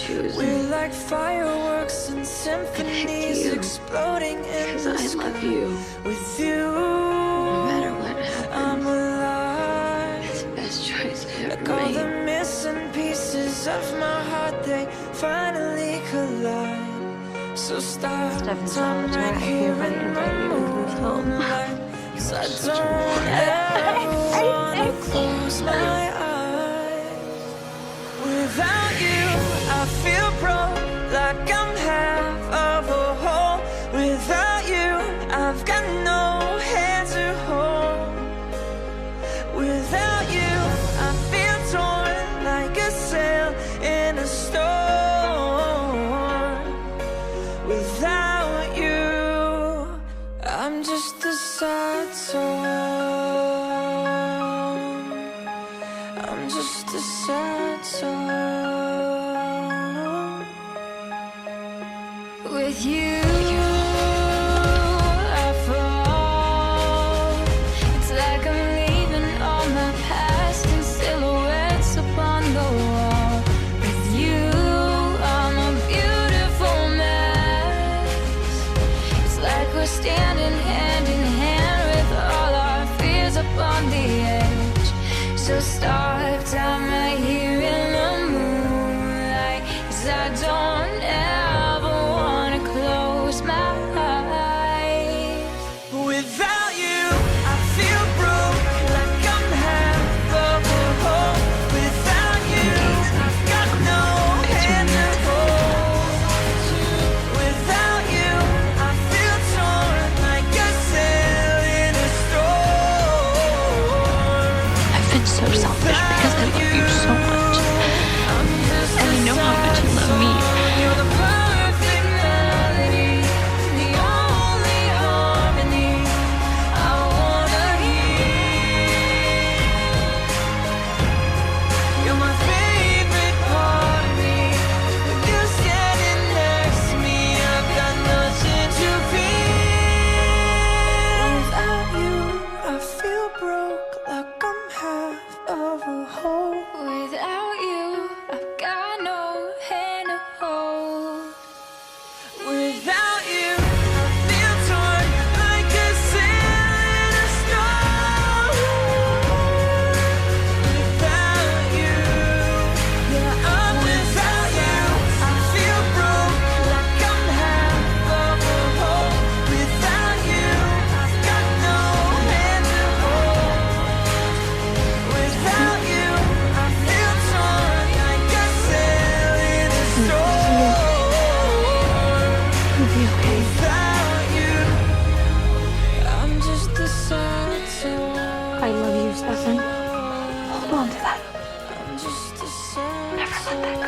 choose We're like fireworks and symphonies you, exploding in because the I sky. love you. With you, No matter what I'm happens, alive. it's the best choice I Like ever all the made. missing pieces of my heart, they finally collide. So stop Step in time solitaire. right I here hereby in invite you into this the home. moonlight. 'Cause I such a don't ever wanna close my eyes. Without you, I feel broke, like I'm half of a whole. Without you, I've got no hand to hold. Without you, I feel torn like a sail in a storm. Without you, I'm just a sad song. I'm just a sad song. With you, I fall. It's like I'm leaving all my past in silhouettes upon the wall. With you, I'm a beautiful mess. It's like we're standing hand in hand with all our fears upon the edge. So stop time right here in the moonlight, 'cause I don't ever wanna close my eyes. Without you, I feel broke, like I'm half of a whole. Without you, I've got no hand to hold. Without you, I feel torn like a sail in a storm. I've been so selfish because I love you so much. And I know how much you love me. You're the perfect melody, the only harmony I wanna hear. You're my favorite part of me. With you standing next to me, I've got nothing to fear. Without you, I feel broke, like I'm half of a whole. Without you, I've got no hand to hold. Without you, I feel torn like a sail in a storm. Without you, yeah, I'm without you. I feel broke, like I'm half of a whole. Without you, I've got no hand to hold. Without you, I feel torn like a sail in a storm. It'll be okay. Without you, I'm just a sad song. I love you, Stefan. Hold on to that. I'm just a sad Never let that go.